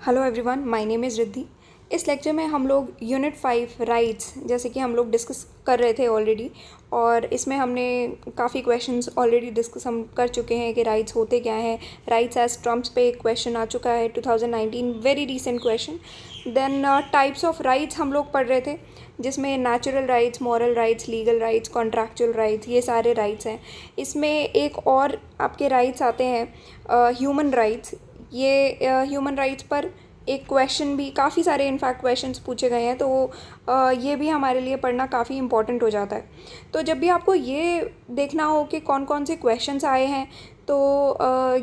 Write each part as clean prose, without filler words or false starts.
Hello everyone, my name is Riddhi. इस lecture में हम लोग यूनिट 5 राइट्स जैसे कि हम लोग डिस्कस कर रहे थे ऑलरेडी, और इसमें हमने काफ़ी क्वेश्चंस ऑलरेडी डिस्कस हम कर चुके हैं कि राइट्स होते क्या हैं। राइट्स एज ट्रम्प्स पे एक क्वेश्चन आ चुका है 2019, very recent question. Then types of rights हम लोग पढ़ रहे थे, जिसमें natural rights, moral rights, legal rights, contractual rights, ये सारे राइट्स हैं। इसमें एक और आपके राइट्स आते हैं ह्यूमन राइट्स। ये ह्यूमन राइट्स पर एक क्वेश्चन भी, काफ़ी सारे इनफैक्ट क्वेश्चंस पूछे गए हैं, तो ये भी हमारे लिए पढ़ना काफ़ी इंपॉर्टेंट हो जाता है। तो जब भी आपको ये देखना हो कि कौन कौन से क्वेश्चंस आए हैं तो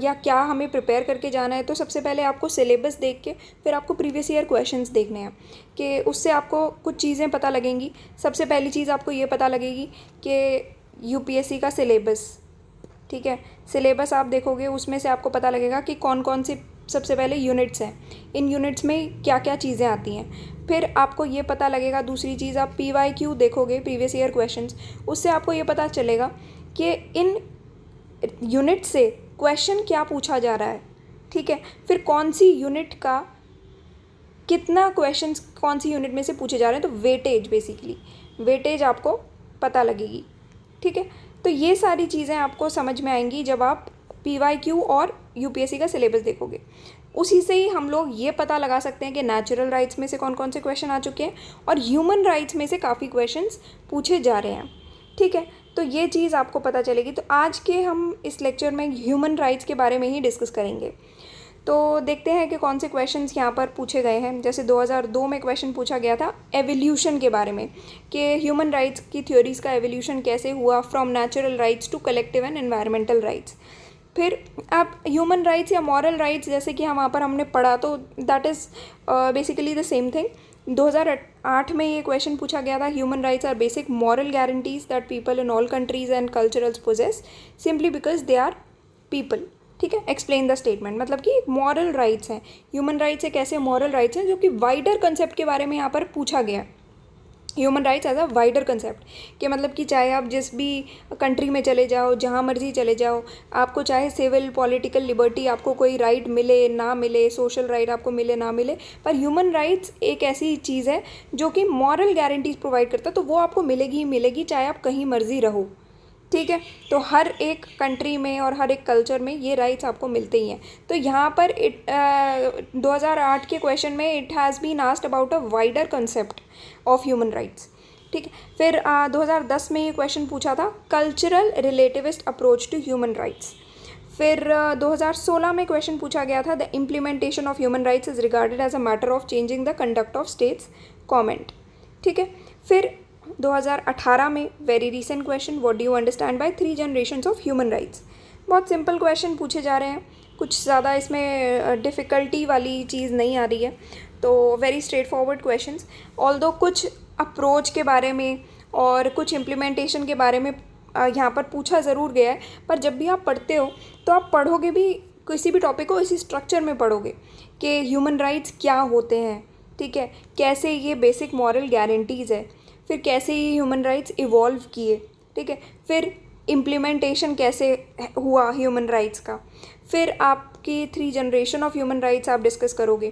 या क्या हमें प्रिपेयर करके जाना है, तो सबसे पहले आपको सिलेबस देख के फिर आपको प्रीवियस ईयर क्वेश्चंस देखने हैं कि उससे आपको कुछ चीज़ें पता लगेंगी। सबसे पहली चीज़ आपको ये पता लगेगी कि यूपीएससी का सिलेबस, ठीक है, सिलेबस आप देखोगे उसमें से आपको पता लगेगा कि कौन कौन सी सबसे पहले यूनिट्स हैं, इन यूनिट्स में क्या क्या चीज़ें आती हैं। फिर आपको ये पता लगेगा, दूसरी चीज़ आप PYQ देखोगे, प्रीवियस ईयर क्वेश्चंस, उससे आपको ये पता चलेगा कि इन यूनिट से क्वेश्चन क्या पूछा जा रहा है, ठीक है। फिर कौन सी यूनिट का कितना क्वेश्चंस कौन सी यूनिट में से पूछे जा रहे हैं, तो वेटेज, बेसिकली वेटेज आपको पता लगेगी, ठीक है। तो ये सारी चीज़ें आपको समझ में आएंगी जब आप PYQ और यूपीएससी का सिलेबस देखोगे। उसी से ही हम लोग ये पता लगा सकते हैं कि नेचुरल राइट्स में से कौन कौन से क्वेश्चन आ चुके हैं और ह्यूमन राइट्स में से काफ़ी क्वेश्चंस पूछे जा रहे हैं, ठीक है। तो ये चीज़ आपको पता चलेगी। तो आज के हम इस लेक्चर में ह्यूमन राइट्स के बारे में ही डिस्कस करेंगे। तो देखते हैं कि कौन से क्वेश्चंस यहाँ पर पूछे गए हैं। जैसे 2002 में क्वेश्चन पूछा गया था एवोल्यूशन के बारे में, कि ह्यूमन राइट्स की थ्योरीज का एवोल्यूशन कैसे हुआ from natural rights to collective and environmental rights. फिर आप ह्यूमन राइट्स या मॉरल राइट्स, जैसे कि वहाँ पर हमने पढ़ा, तो that is basically the same thing. 2008 में ये क्वेश्चन पूछा गया था, human rights are basic moral guarantees that people in all countries and culturals possess simply because they are people, ठीक है। एक्सप्लेन द स्टेटमेंट, मतलब कि मॉरल राइट्स हैं, ह्यूमन राइट्स एक ऐसे मॉरल राइट्स हैं जो कि वाइडर कंसेप्ट के बारे में यहाँ पर पूछा गया है। Human rights as a wider concept, कि मतलब कि चाहे आप जिस भी कंट्री में चले जाओ, जहाँ मर्जी चले जाओ, आपको चाहे सिविल पॉलिटिकल लिबर्टी, आपको कोई राइट मिले ना मिले, सोशल राइट आपको मिले ना मिले, पर ह्यूमन राइट्स एक ऐसी चीज़ है जो कि मॉरल गारंटीज प्रोवाइड करता है, तो वो आपको मिलेगी ही मिलेगी, चाहे आप कहीं मर्जी रहो, ठीक है। तो हर एक कंट्री में और हर एक कल्चर में ये राइट्स आपको मिलते ही हैं। तो यहाँ पर 2008 के क्वेश्चन में it has been asked about a wider concept of human rights, ठीक है। फिर 2010 में ये क्वेश्चन पूछा था cultural relativist approach to human rights. फिर 2016 में क्वेश्चन पूछा गया था the implementation of human rights is regarded as a matter of changing the conduct of states comment, ठीक है। फिर 2018 में very recent question, what do you understand by 3 generations of human rights. बहुत सिंपल क्वेश्चन पूछे जा रहे हैं, कुछ ज़्यादा इसमें डिफ़िकल्टी वाली चीज़ नहीं आ रही है, तो very straight forward questions. Although कुछ अप्रोच के बारे में और कुछ इम्प्लीमेंटेशन के बारे में यहाँ पर पूछा ज़रूर गया है, पर जब भी आप पढ़ते हो तो आप पढ़ोगे भी किसी भी टॉपिक को इसी स्ट्रक्चर में पढ़ोगे कि ह्यूमन राइट्स क्या होते हैं, ठीक है, कैसे ये बेसिक मॉरल गारंटीज़ है, फिर कैसे ये ह्यूमन राइट्स इवॉल्व किए, ठीक है, फिर इम्प्लीमेंटेशन कैसे हुआ ह्यूमन राइट्स का, फिर आपकी 3 जनरेशन ऑफ ह्यूमन राइट्स आप डिस्कस करोगे,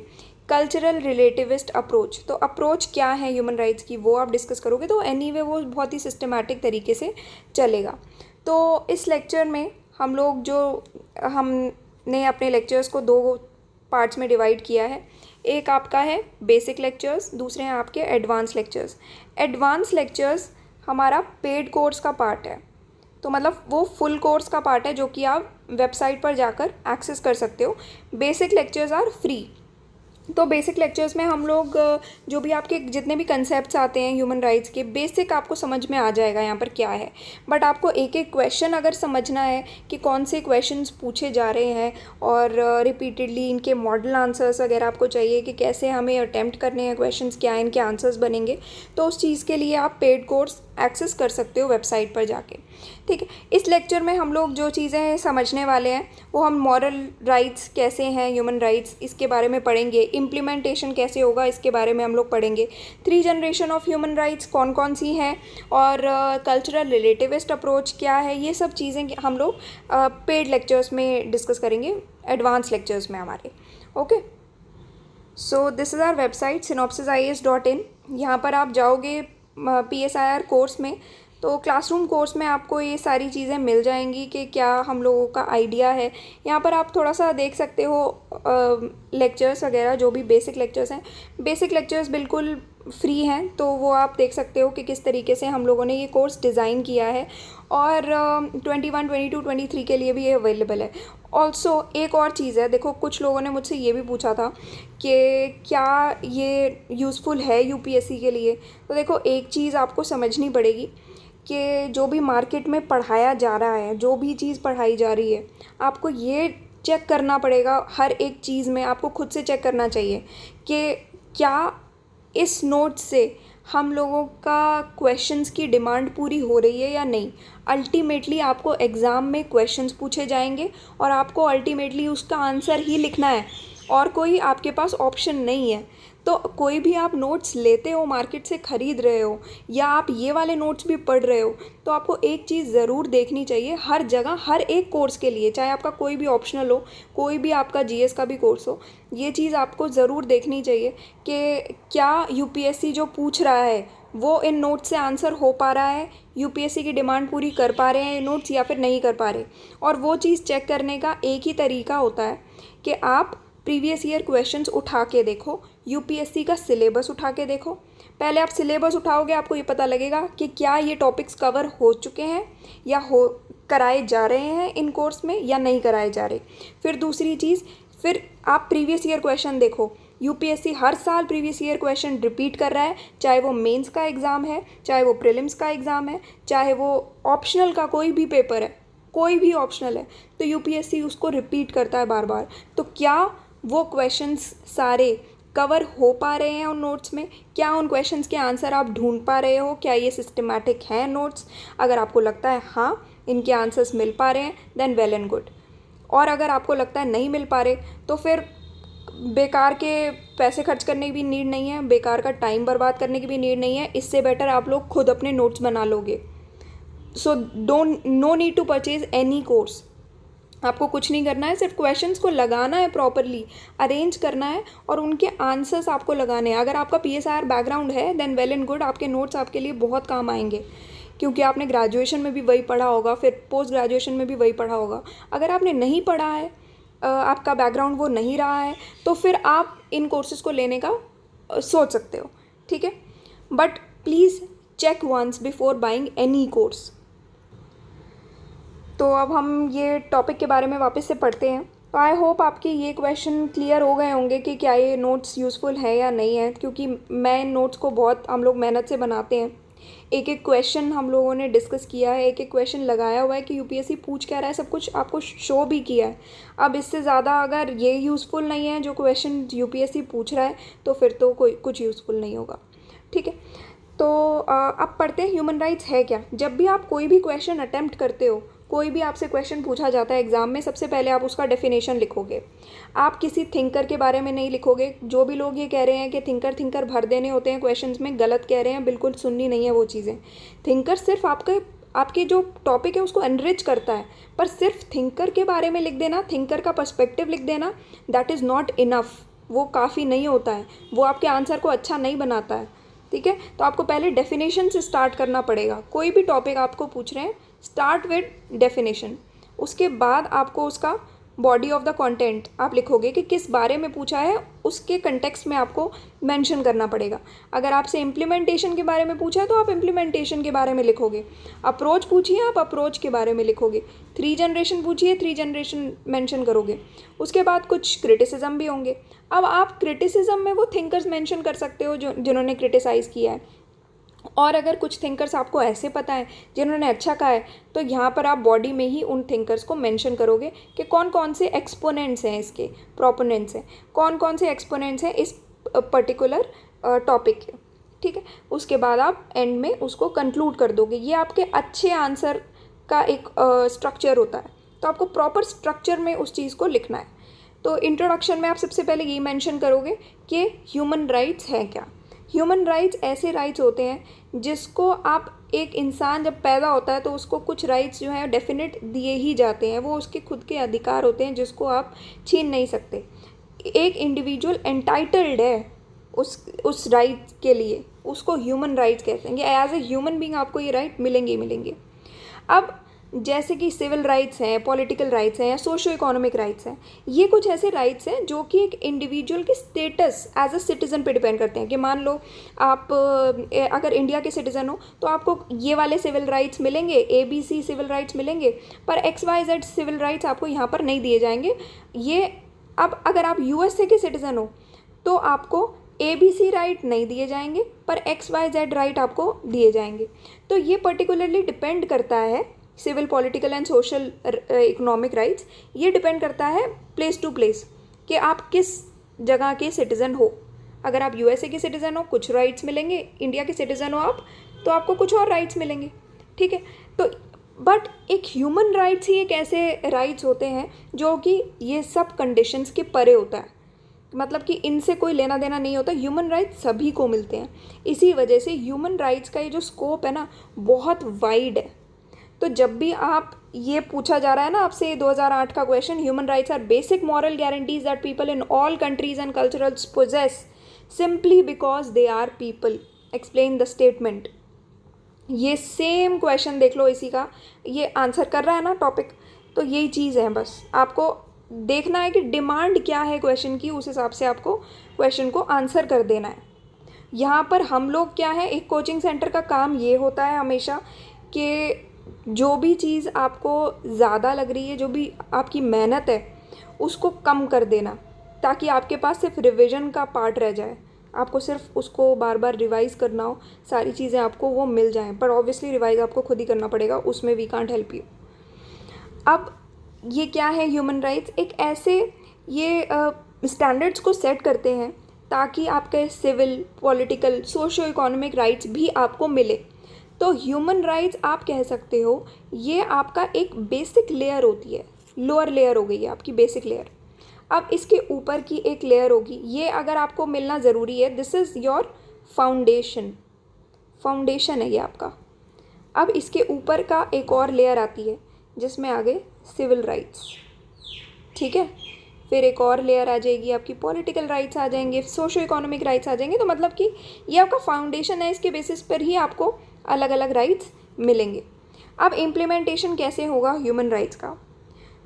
कल्चरल रिलेटिविस्ट अप्रोच, तो अप्रोच क्या है ह्यूमन राइट्स की वो आप डिस्कस करोगे। तो एनीवे वो बहुत ही सिस्टमैटिक तरीके से चलेगा। तो इस लेक्चर में हम लोग हमने अपने लेक्चर्स को 2 पार्ट्स में डिवाइड किया है। एक आपका है बेसिक लेक्चर्स, दूसरे हैं आपके एडवांस लेक्चर्स। एडवांस लेक्चर्स हमारा पेड कोर्स का पार्ट है, तो मतलब वो फुल कोर्स का पार्ट है जो कि आप वेबसाइट पर जाकर एक्सेस कर सकते हो। Basic lectures are free. तो बेसिक लेक्चर्स में हम लोग जो भी आपके जितने भी कंसेप्ट्स आते हैं ह्यूमन राइट्स के, बेसिक आपको समझ में आ जाएगा यहाँ पर क्या है। बट आपको एक एक क्वेश्चन अगर समझना है कि कौन से क्वेश्चंस पूछे जा रहे हैं और रिपीटेडली इनके मॉडल आंसर्स वगैरह आपको चाहिए कि कैसे हमें अटैम्प्ट करने हैं क्वेश्चंस, क्या इनके आंसर्स बनेंगे, तो उस चीज़ के लिए आप पेड कोर्स एक्सेस कर सकते हो वेबसाइट पर जाके, ठीक है। इस लेक्चर में हम लोग जो चीज़ें समझने वाले हैं वो हम मॉरल राइट्स कैसे हैं, ह्यूमन राइट्स, इसके बारे में पढ़ेंगे। इम्प्लीमेंटेशन कैसे होगा इसके बारे में हम लोग पढ़ेंगे। 3 जनरेशन ऑफ ह्यूमन राइट्स कौन कौन सी हैं और कल्चरल रिलेटिविस्ट अप्रोच क्या है, ये सब चीज़ें हम लोग पेड लेक्चर्स में डिस्कस करेंगे, एडवांस लेक्चर्स में हमारे, okay. So this is our website synopsisis.in। यहाँ पर आप जाओगे PSIR कोर्स में, तो क्लासरूम कोर्स में आपको ये सारी चीज़ें मिल जाएंगी कि क्या हम लोगों का आइडिया है। यहाँ पर आप थोड़ा सा देख सकते हो लेक्चर्स वगैरह, जो भी बेसिक लेक्चर्स हैं। बेसिक लेक्चर्स बिल्कुल फ्री हैं, तो वो आप देख सकते हो कि किस तरीके से हम लोगों ने ये कोर्स डिज़ाइन किया है, और 21, 22, 23 के लिए भी ये अवेलेबल है। ऑल्सो एक और चीज़ है, देखो कुछ लोगों ने मुझसे ये भी पूछा था कि क्या ये यूज़फुल है यूपीएससी के लिए। तो देखो एक चीज़ आपको समझनी पड़ेगी कि जो भी मार्केट में पढ़ाया जा रहा है, जो भी चीज़ पढ़ाई जा रही है, आपको ये चेक करना पड़ेगा। हर एक चीज़ में आपको खुद से चेक करना चाहिए कि क्या इस नोट से हम लोगों का क्वेश्चंस की डिमांड पूरी हो रही है या नहीं। अल्टीमेटली आपको एग्ज़ाम में क्वेश्चंस पूछे जाएंगे और आपको अल्टीमेटली उसका आंसर ही लिखना है, और कोई आपके पास ऑप्शन नहीं है। तो कोई भी आप नोट्स लेते हो, मार्केट से ख़रीद रहे हो, या आप ये वाले नोट्स भी पढ़ रहे हो, तो आपको एक चीज़ ज़रूर देखनी चाहिए हर जगह, हर एक कोर्स के लिए, चाहे आपका कोई भी ऑप्शनल हो, कोई भी आपका जीएस का भी कोर्स हो। ये चीज़ आपको ज़रूर देखनी चाहिए कि क्या यूपीएससी जो पूछ रहा है वो इन नोट्स से आंसर हो पा रहा है, यूपीएससी की डिमांड पूरी कर पा रहे हैं ये नोट्स या फिर नहीं कर पा रहे। और वो चीज़ चेक करने का एक ही तरीका होता है कि आप प्रीवियस ईयर क्वेश्चंस उठा के देखो, यूपीएससी का सिलेबस उठा के देखो। पहले आप सिलेबस उठाओगे, आपको ये पता लगेगा कि क्या ये टॉपिक्स कवर हो चुके हैं या हो कराए जा रहे हैं इन कोर्स में या नहीं कराए जा रहे। फिर दूसरी चीज़, फिर आप प्रीवियस ईयर क्वेश्चन देखो। यूपीएससी हर साल प्रीवियस ईयर क्वेश्चन रिपीट कर रहा है, चाहे वो मेंस का एग्ज़ाम है, चाहे वो प्रीलिम्स का एग्ज़ाम है, चाहे वो ऑप्शनल का कोई भी पेपर है, कोई भी ऑप्शनल है, तो यूपीएससी उसको रिपीट करता है बार बार। तो क्या वो क्वेश्चंस सारे कवर हो पा रहे हैं उन नोट्स में? क्या उन क्वेश्चंस के आंसर आप ढूंढ पा रहे हो? क्या ये सिस्टमैटिक हैं नोट्स? अगर आपको लगता है हाँ इनके आंसर्स मिल पा रहे हैं, देन वेल एंड गुड। और अगर आपको लगता है नहीं मिल पा रहे, तो फिर बेकार के पैसे खर्च करने की भी नीड नहीं है, बेकार का टाइम बर्बाद करने की भी नीड नहीं है। इससे बेटर आप लोग खुद अपने नोट्स बना लोगे। So no need to purchase any course. आपको कुछ नहीं करना है, सिर्फ क्वेश्चंस को लगाना है, प्रॉपरली अरेंज करना है और उनके आंसर्स आपको लगाने हैं। अगर आपका पीएसआईआर बैकग्राउंड है देन वेल एंड गुड, आपके नोट्स आपके लिए बहुत काम आएंगे, क्योंकि आपने ग्रेजुएशन में भी वही पढ़ा होगा, फिर पोस्ट ग्रेजुएशन में भी वही पढ़ा होगा। अगर आपने नहीं पढ़ा है, आपका बैकग्राउंड वो नहीं रहा है, तो फिर आप इन कोर्सेज़ को लेने का सोच सकते हो, ठीक है। But please check once before buying any course. तो अब हम ये टॉपिक के बारे में वापस से पढ़ते हैं। तो आई होप आपके ये क्वेश्चन क्लियर हो गए होंगे कि क्या ये नोट्स यूज़फुल है या नहीं है, क्योंकि मैं इन नोट्स को बहुत हम लोग मेहनत से बनाते हैं। एक एक क्वेश्चन हम लोगों ने डिस्कस किया है, एक एक क्वेश्चन लगाया हुआ है कि यूपीएससी पूछ क्या रहा है, सब कुछ आपको शो भी किया है। अब इससे ज़्यादा अगर ये यूज़फुल नहीं है जो क्वेश्चन यूपीएससी पूछ रहा है, तो फिर तो कोई कुछ यूज़फुल नहीं होगा, ठीक है। तो अब पढ़ते हैं ह्यूमन राइट्स है क्या। जब भी आप कोई भी क्वेश्चन अटेम्प्ट करते हो, कोई भी आपसे क्वेश्चन पूछा जाता है एग्ज़ाम में, सबसे पहले आप उसका डेफिनेशन लिखोगे। आप किसी थिंकर के बारे में नहीं लिखोगे। जो भी लोग ये कह रहे हैं कि थिंकर भर देने होते हैं क्वेश्चंस में, गलत कह रहे हैं, बिल्कुल सुननी नहीं है वो चीज़ें। थिंकर सिर्फ आपके जो टॉपिक है उसको एनरिच करता है, पर सिर्फ थिंकर के बारे में लिख देना, थिंकर का पर्सपेक्टिव लिख देना, दैट इज़ नॉट इनफ। वो काफ़ी नहीं होता है, वो आपके आंसर को अच्छा नहीं बनाता है, ठीक है। तो आपको पहले डेफिनेशन से स्टार्ट करना पड़ेगा। कोई भी टॉपिक आपको पूछ रहे हैं, स्टार्ट विद डेफिनेशन। उसके बाद आपको उसका बॉडी ऑफ द कंटेंट आप लिखोगे कि किस बारे में पूछा है, उसके कंटेक्स्ट में आपको मेंशन करना पड़ेगा। अगर आपसे इम्प्लीमेंटेशन के बारे में पूछा है तो आप इम्प्लीमेंटेशन के बारे में लिखोगे। अप्रोच पूछिए, आप अप्रोच के बारे में लिखोगे। 3 जनरेशन पूछिए, 3 जनरेशन मेंशन करोगे। उसके बाद कुछ क्रिटिसिज्म भी होंगे। अब आप क्रिटिसिज्म में वो थिंकर्स मेंशन कर सकते हो जो जिन्होंने क्रिटिसाइज़ किया है। और अगर कुछ थिंकर्स आपको ऐसे पता है जिन्होंने अच्छा कहा है, तो यहाँ पर आप बॉडी में ही उन थिंकर्स को मेंशन करोगे कि कौन कौन से एक्सपोनेंट्स हैं, इसके प्रोपोनेंट्स हैं, कौन कौन से एक्सपोनेंट्स हैं इस पर्टिकुलर टॉपिक के, ठीक है। उसके बाद आप एंड में उसको कंक्लूड कर दोगे। ये आपके अच्छे आंसर का एक स्ट्रक्चर होता है। तो आपको प्रॉपर स्ट्रक्चर में उस चीज़ को लिखना है। तो इंट्रोडक्शन में आप सबसे पहले ये मेंशन करोगे कि ह्यूमन राइट्स है क्या। ह्यूमन राइट्स ऐसे राइट्स होते हैं जिसको आप, एक इंसान जब पैदा होता है तो उसको कुछ राइट्स जो हैं डेफिनेट दिए ही जाते हैं। वो उसके खुद के अधिकार होते हैं जिसको आप छीन नहीं सकते। एक इंडिविजुअल एंटाइटल्ड है उस राइट के लिए, उसको ह्यूमन राइट्स कहते हैं कि एज ए ह्यूमन बीइंग आपको ये राइट मिलेंगे ही मिलेंगे। अब जैसे कि सिविल राइट्स हैं, पॉलिटिकल राइट्स हैं या सोशो इकोनॉमिक राइट्स हैं, ये कुछ ऐसे राइट्स हैं जो कि एक इंडिविजुअल के स्टेटस एज अ सिटीज़न पे डिपेंड करते हैं कि मान लो आप अगर इंडिया के सिटीज़न हो तो आपको ये वाले सिविल राइट्स मिलेंगे, ABC सिविल राइट्स मिलेंगे, पर XYZ सिविल राइट्स आपको यहाँ पर नहीं दिए जाएंगे। ये अब अगर आप USA के सिटीज़न हो तो आपको ABC राइट नहीं दिए जाएंगे, पर XYZ राइट आपको दिए जाएंगे। तो ये पर्टिकुलरली डिपेंड करता है, civil, political and social economic rights, ये डिपेंड करता है प्लेस टू प्लेस कि आप किस जगह के सिटीज़न हो। अगर आप USA के सिटीज़न हो कुछ राइट्स मिलेंगे, इंडिया के सिटीज़न हो आप तो आपको कुछ और राइट्स मिलेंगे, ठीक है। तो बट एक ह्यूमन राइट्स ही एक ऐसे राइट्स होते हैं जो कि ये सब कंडीशंस के परे होता है, मतलब कि इनसे कोई लेना देना नहीं होता। ह्यूमन राइट्स सभी को मिलते हैं, इसी वजह से ह्यूमन राइट्स का ये जो स्कोप है ना बहुत वाइड है। तो जब भी आप ये पूछा जा रहा है ना आपसे 2008 का question, human rights are basic moral guarantees that people in all countries and culturals possess simply because they are people, explain the statement. ये सेम क्वेश्चन देख लो, इसी का ये आंसर कर रहा है ना टॉपिक। तो यही चीज़ है, बस आपको देखना है कि डिमांड क्या है क्वेश्चन की, उस हिसाब से आपको क्वेश्चन को आंसर कर देना है। यहाँ पर हम लोग क्या है, एक कोचिंग सेंटर का काम ये होता है हमेशा कि जो भी चीज़ आपको ज़्यादा लग रही है, जो भी आपकी मेहनत है उसको कम कर देना, ताकि आपके पास सिर्फ रिवीजन का पार्ट रह जाए, आपको सिर्फ उसको बार बार रिवाइज़ करना हो, सारी चीज़ें आपको वो मिल जाएं। पर ऑब्वियसली रिवाइज़ आपको खुद ही करना पड़ेगा, उसमें वी कांट हेल्प यू। अब ये क्या है, ह्यूमन राइट्स एक ऐसे ये स्टैंडर्ड्स को सेट करते हैं ताकि आपके civil, political, socio economic rights भी आपको मिले। तो ह्यूमन राइट्स आप कह सकते हो ये आपका एक बेसिक लेयर होती है, लोअर लेयर हो गई है आपकी बेसिक लेयर। अब इसके ऊपर की एक लेयर होगी, ये अगर आपको मिलना ज़रूरी है, this is your foundation, foundation है ये आपका। अब इसके ऊपर का एक और लेयर आती है जिसमें आ गए सिविल राइट्स, ठीक है। फिर एक और लेयर आ जाएगी आपकी पॉलिटिकल राइट्स आ जाएंगे, सोशो इकोनॉमिक राइट्स आ जाएंगे। तो मतलब कि ये आपका फाउंडेशन है, इसके बेसिस पर ही आपको अलग अलग राइट्स मिलेंगे। अब इम्प्लीमेंटेशन कैसे होगा ह्यूमन राइट्स का,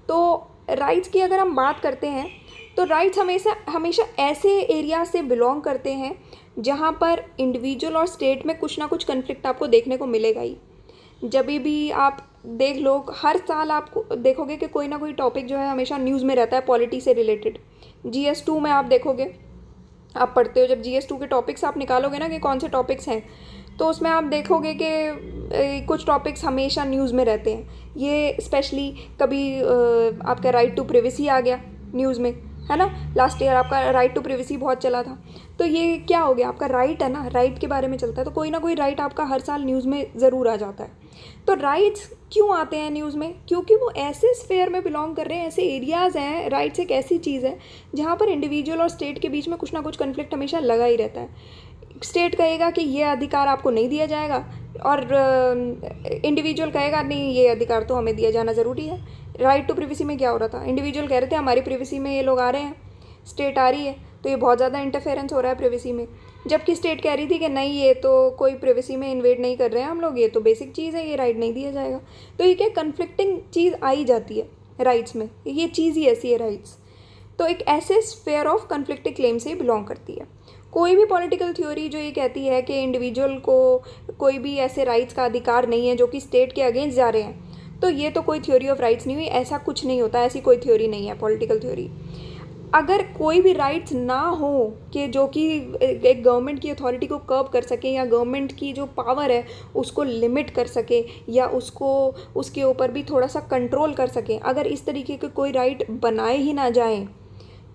तो राइट्स की अगर हम बात करते हैं तो राइट्स हमेशा ऐसे एरिया से बिलोंग करते हैं जहाँ पर इंडिविजुअल और स्टेट में कुछ ना कुछ कन्फ्लिक्ट आपको देखने को मिलेगा ही। जब भी आप देख लो, हर साल आपको देखोगे कि कोई ना कोई टॉपिक जो है हमेशा न्यूज़ में रहता है पॉलिटी से रिलेटेड। GS2 में आप देखोगे, आप पढ़ते हो, जब GS2 के टॉपिक्स आप निकालोगे ना कि कौन से टॉपिक्स हैं, तो उसमें आप देखोगे कि कुछ टॉपिक्स हमेशा न्यूज़ में रहते हैं। ये स्पेशली कभी आपका राइट टू प्रिवेसी आ गया न्यूज़ में, है ना। लास्ट ईयर आपका राइट टू प्रिवेसी बहुत चला था। तो ये क्या हो गया, आपका राइट है ना, राइट के बारे में चलता है, तो कोई ना कोई राइट आपका हर साल न्यूज़ में ज़रूर आ जाता है। तो राइट्स क्यों आते हैं न्यूज़ में, क्योंकि वो ऐसे स्फेयर में बिलोंग कर रहे हैं, ऐसे एरियाज़ हैं। राइट्स एक ऐसी चीज़ है जहाँ पर इंडिविजुअल और स्टेट के बीच में कुछ ना कुछ कन्फ्लिक्ट हमेशा लगा ही रहता है। स्टेट कहेगा कि ये अधिकार आपको नहीं दिया जाएगा, और इंडिविजुअल कहेगा नहीं, ये अधिकार तो हमें दिया जाना ज़रूरी है। राइट टू प्रिवेसी में क्या हो रहा था, इंडिविजुअल कह रहे थे हमारी प्रिवेसी में ये लोग आ रहे हैं, स्टेट आ रही है तो ये बहुत ज़्यादा इंटरफेरेंस हो रहा है प्रिवेसी में, जबकि स्टेट कह रही थी कि नहीं, ये तो कोई प्रिवेसी में इन्वेड नहीं कर रहे हैं हम लोग, ये तो बेसिक चीज़ है, ये राइट नहीं दिया जाएगा। तो ये क्या कन्फ्लिक्टिंग चीज़ आ ही जाती है राइट्स में, ये चीज़ ही ऐसी है राइट्स। तो एक ऐसे स्फेयर ऑफ कन्फ्लिक्टिंग क्लेम से बिलोंग करती है। कोई भी पॉलिटिकल थ्योरी जो ये कहती है कि इंडिविजुअल को कोई भी ऐसे राइट्स का अधिकार नहीं है जो कि स्टेट के अगेंस्ट जा रहे हैं, तो ये तो कोई थ्योरी ऑफ राइट्स नहीं हुई, ऐसा कुछ नहीं होता, ऐसी कोई थ्योरी नहीं है पॉलिटिकल थ्योरी। अगर कोई भी राइट्स ना हो कि जो कि एक गवर्नमेंट की अथॉरिटी को कर्ब कर सके, या गवर्नमेंट की जो पावर है उसको लिमिट कर सके, या उसको उसके ऊपर भी थोड़ा सा कंट्रोल कर सके, अगर इस तरीके के कोई राइट बनाए ही ना जाएं,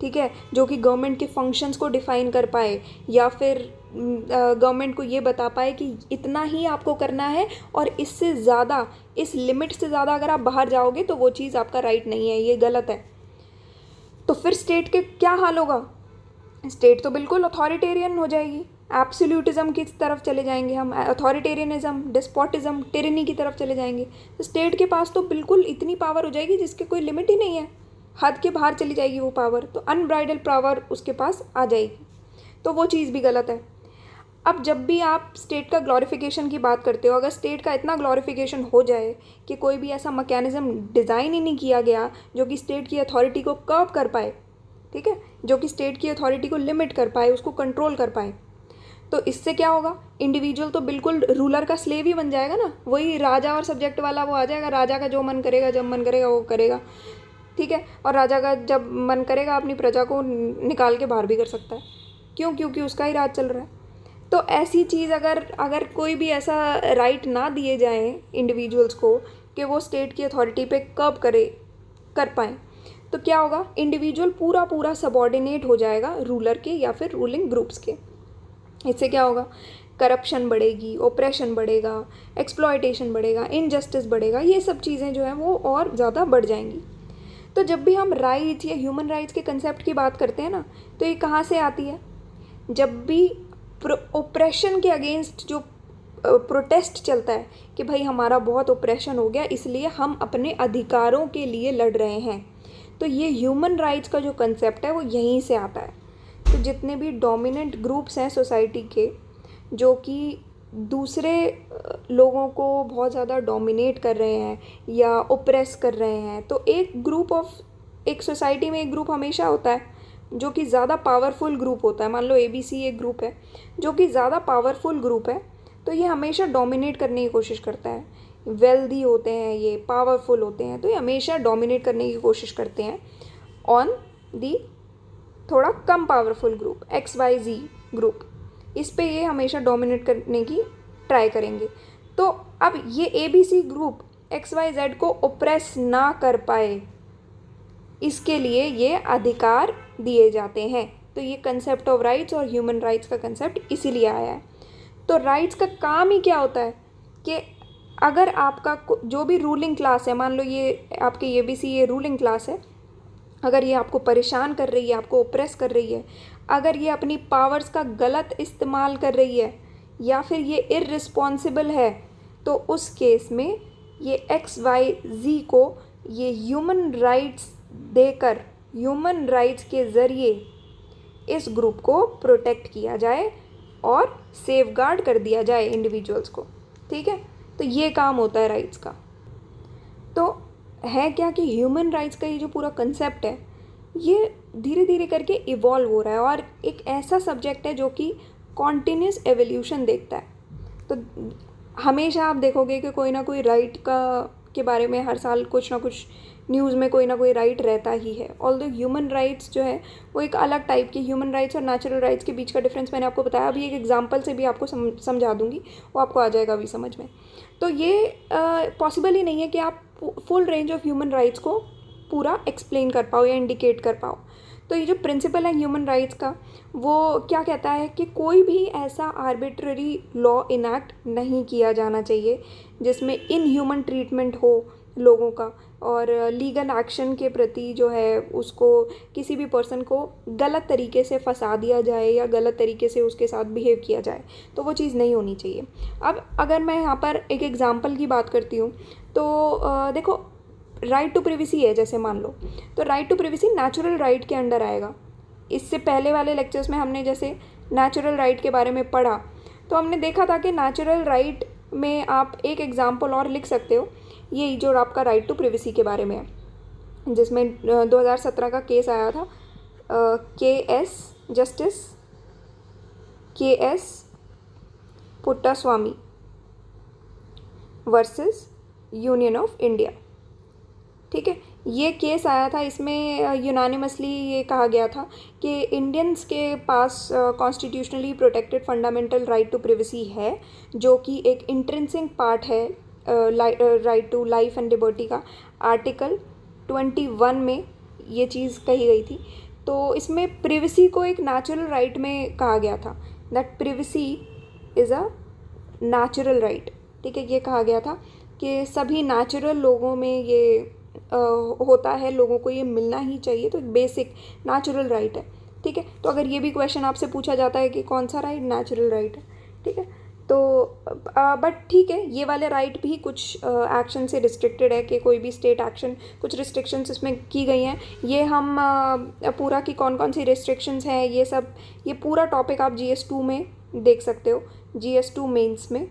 ठीक है, जो कि गवर्नमेंट के फंक्शंस को डिफ़ाइन कर पाए, या फिर गवर्नमेंट को ये बता पाए कि इतना ही आपको करना है और इससे ज़्यादा, इस लिमिट से ज़्यादा अगर आप बाहर जाओगे तो वो चीज़ आपका राइट नहीं है, ये गलत है, तो फिर स्टेट के क्या हाल होगा। स्टेट तो बिल्कुल अथॉरिटेरियन हो जाएगी, एब्सोल्यूटिज्म की तरफ चले जाएंगे हम, अथॉरिटेरियनिज्म, डिस्पोटिज्म, टिरनी की तरफ चले जाएंगे। तो स्टेट के पास तो बिल्कुल इतनी पावर हो जाएगी जिसके कोई लिमिट ही नहीं है। हद के बाहर चली जाएगी वो पावर, तो अनब्राइडल पावर उसके पास आ जाएगी, तो वो चीज़ भी गलत है। अब जब भी आप स्टेट का ग्लोरिफिकेशन की बात करते हो, अगर स्टेट का इतना ग्लोरिफिकेशन हो जाए कि कोई भी ऐसा मैकेनिज़्म डिज़ाइन ही नहीं किया गया जो कि स्टेट की अथॉरिटी को कर्व कर पाए, ठीक है, जो कि स्टेट की अथॉरिटी को लिमिट कर पाए, उसको कंट्रोल कर पाए, तो इससे क्या होगा, इंडिविजुअल तो बिल्कुल रूलर का स्लेव ही बन जाएगा ना, वही राजा और सब्जेक्ट वाला वो आ जाएगा, राजा का जो मन करेगा जब मन करेगा वो करेगा, ठीक है, और राजा का जब मन करेगा अपनी प्रजा को निकाल के बाहर भी कर सकता है, क्यों, क्योंकि उसका ही राज चल रहा है। तो ऐसी चीज़ अगर कोई भी ऐसा राइट ना दिए जाएं इंडिविजुअल्स को कि वो स्टेट की अथॉरिटी पे कर्व कर पाएँ, तो क्या होगा, इंडिविजुअल पूरा पूरा सबॉर्डिनेट हो जाएगा रूलर के या फिर रूलिंग ग्रुप्स के। इससे क्या होगा, करप्शन बढ़ेगी, ओप्रेशन बढ़ेगा, एक्सप्लॉयटेशन बढ़ेगा, इनजस्टिस बढ़ेगा, ये सब चीज़ें जो हैं वो और ज़्यादा बढ़ जाएंगी। तो जब भी हम राइट्स या ह्यूमन राइट्स के कंसेप्ट की बात करते हैं ना, तो ये कहाँ से आती है, जब भी ओप्रेशन के अगेंस्ट जो प्रोटेस्ट चलता है कि भाई हमारा बहुत ओप्रेशन हो गया इसलिए हम अपने अधिकारों के लिए लड़ रहे हैं, तो ये ह्यूमन राइट्स का जो कंसेप्ट है वो यहीं से आता है। तो जितने भी डोमिनेंट ग्रुप्स हैं सोसाइटी के जो कि दूसरे लोगों को बहुत ज़्यादा डोमिनेट कर रहे हैं या ओप्रेस कर रहे हैं, तो एक सोसाइटी में एक ग्रुप हमेशा होता है जो कि ज़्यादा पावरफुल ग्रुप होता है। मान लो ABC एक ग्रुप है जो कि ज़्यादा पावरफुल ग्रुप है, तो ये हमेशा डोमिनेट करने की कोशिश करता है। वेल्दी होते हैं, ये पावरफुल होते हैं, तो ये हमेशा डोमिनेट करने की कोशिश करते हैं ऑन दी थोड़ा कम पावरफुल ग्रुप XYZ ग्रुप, इस पे ये हमेशा डोमिनेट करने की ट्राई करेंगे। तो अब ये ABC ग्रुप XYZ को ओप्रेस ना कर पाए, इसके लिए ये अधिकार दिए जाते हैं। तो ये कंसेप्ट ऑफ राइट्स और ह्यूमन राइट्स का कंसेप्ट इसीलिए आया है। तो राइट्स का काम ही क्या होता है कि अगर आपका जो भी रूलिंग क्लास है, मान लो ये आपके ABC ये रूलिंग क्लास है, अगर ये आपको परेशान कर रही है, आपको ओप्रेस कर रही है, अगर ये अपनी पावर्स का गलत इस्तेमाल कर रही है या फिर ये इररिस्पॉन्सिबल है, तो उस केस में ये XYZ को ये ह्यूमन राइट्स देकर, ह्यूमन राइट्स के ज़रिए इस ग्रुप को प्रोटेक्ट किया जाए और सेफगार्ड कर दिया जाए इंडिविजुअल्स को, ठीक है। तो ये काम होता है राइट्स का। तो है क्या कि ह्यूमन राइट्स का ये जो पूरा कंसेप्ट है ये धीरे धीरे करके इवॉल्व हो रहा है और एक ऐसा सब्जेक्ट है जो कि कॉन्टिन्यूस एवोल्यूशन देखता है। तो हमेशा आप देखोगे कि कोई ना कोई राइट के बारे में हर साल कुछ ना कुछ न्यूज़ में कोई ना कोई राइट रहता ही है। ऑल्दो ह्यूमन राइट्स जो है वो एक अलग टाइप की, ह्यूमन राइट्स और नेचुरल राइट्स के बीच का डिफरेंस मैंने आपको बताया, अभी एक एग्जांपल से भी आपको समझा दूंगी, वो आपको आ जाएगा अभी समझ में। तो ये पॉसिबल ही नहीं है कि आप full range of human rights को पूरा एक्सप्लेन कर पाओ या इंडिकेट कर पाओ। तो ये जो प्रिंसिपल है ह्यूमन राइट्स का, वो क्या कहता है कि कोई भी ऐसा आर्बिट्ररी लॉ इनैक्ट नहीं किया जाना चाहिए जिसमें इनह्यूमन ट्रीटमेंट हो लोगों का, और लीगल एक्शन के प्रति जो है उसको किसी भी पर्सन को गलत तरीके से फंसा दिया जाए या गलत तरीके से उसके साथ बिहेव किया जाए, तो वो चीज़ नहीं होनी चाहिए। अब अगर मैं यहाँ पर एक एग्जांपल की बात करती हूँ तो देखो, राइट टू प्रिवेसी है जैसे मान लो, तो right to privacy natural right के अंडर आएगा। इससे पहले वाले लेक्चर्स में हमने जैसे नेचुरल राइट के बारे में पढ़ा, तो हमने देखा था कि नेचुरल राइट में आप एक एग्जांपल और लिख सकते हो, ये जो आपका राइट टू प्रिवेसी के बारे में है, जिसमें 2017 का केस आया था, justice KS Puttaswamy versus union of India, ठीक है। ये केस आया था, इसमें यूनानिमसली ये कहा गया था कि इंडियंस के पास constitutionally protected fundamental right to privacy है, जो कि एक इंट्रिंसिक पार्ट है right to life and liberty का। आर्टिकल 21 में ये चीज़ कही गई थी। तो इसमें प्रिवेसी को एक नेचुरल राइट में कहा गया था, that privacy is a natural right, ठीक है। ये कहा गया था कि सभी नेचुरल लोगों में ये होता है, लोगों को ये मिलना ही चाहिए, तो बेसिक नेचुरल राइट है, ठीक है। तो अगर ये भी क्वेश्चन आपसे पूछा जाता है कि कौन सा राइट नेचुरल राइट है, ठीक है, तो बट ठीक है, ये वाले राइट भी कुछ एक्शन से रिस्ट्रिक्टेड है कि कोई भी स्टेट एक्शन, कुछ रिस्ट्रिक्शंस इसमें की गई हैं। ये हम पूरा की कौन कौन सी रिस्ट्रिक्शंस हैं ये सब, ये पूरा टॉपिक आप GS2 में देख सकते हो। GS2 मेंस में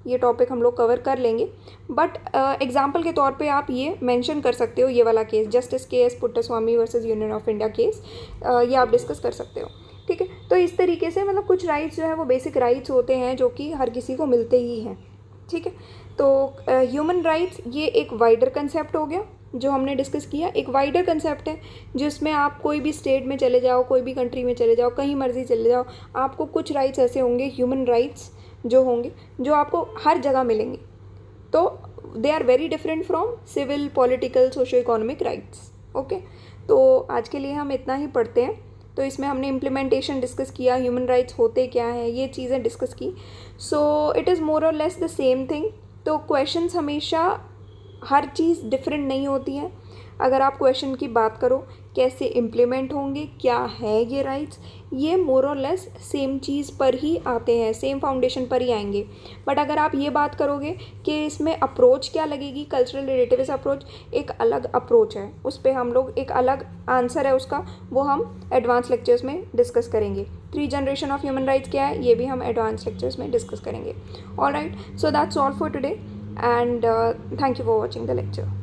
ये टॉपिक हम लोग कवर कर लेंगे, बट एग्जांपल के तौर पे आप ये मेंशन कर सकते हो, ये वाला case justice KS Puttaswamy versus union of India case, ये आप डिस्कस कर सकते हो। ठीक है, तो इस तरीके से मतलब कुछ राइट्स जो है वो बेसिक राइट्स होते हैं जो कि हर किसी को मिलते ही हैं। ठीक है, तो ह्यूमन राइट्स ये एक वाइडर कंसेप्ट हो गया जो हमने डिस्कस किया, एक वाइडर कंसेप्ट है जिसमें आप कोई भी स्टेट में चले जाओ, कोई भी कंट्री में चले जाओ, कहीं मर्जी चले जाओ, आपको कुछ राइट्स ऐसे होंगे, ह्यूमन राइट्स जो होंगे, जो आपको हर जगह मिलेंगे। तो they are very different from civil, political, socio economic rights. Okay, तो आज के लिए हम इतना ही पढ़ते हैं। तो इसमें हमने इम्प्लीमेंटेशन डिस्कस किया, ह्यूमन राइट्स होते क्या हैं, ये चीज़ें डिस्कस की। सो इट इज़ मोर और लेस द सेम थिंग। तो क्वेश्चंस हमेशा हर चीज़ डिफरेंट नहीं होती हैं। अगर आप क्वेश्चन की बात करो कैसे इम्प्लीमेंट होंगे, क्या है ये राइट्स, ये मोर और लेस सेम चीज़ पर ही आते हैं, सेम फाउंडेशन पर ही आएंगे। बट अगर आप ये बात करोगे कि इसमें अप्रोच क्या लगेगी, कल्चरल रिलेटिविस्ट अप्रोच एक अलग अप्रोच है, उस पर हम लोग एक अलग आंसर है उसका, वो हम एडवांस लेक्चर्स में डिस्कस करेंगे। 3 जनरेशन ऑफ ह्यूमन राइट्स क्या है, ये भी हम एडवांस लेक्चर्स में डिस्कस करेंगे। All right, so that's all for today and thank you for watching the lecture.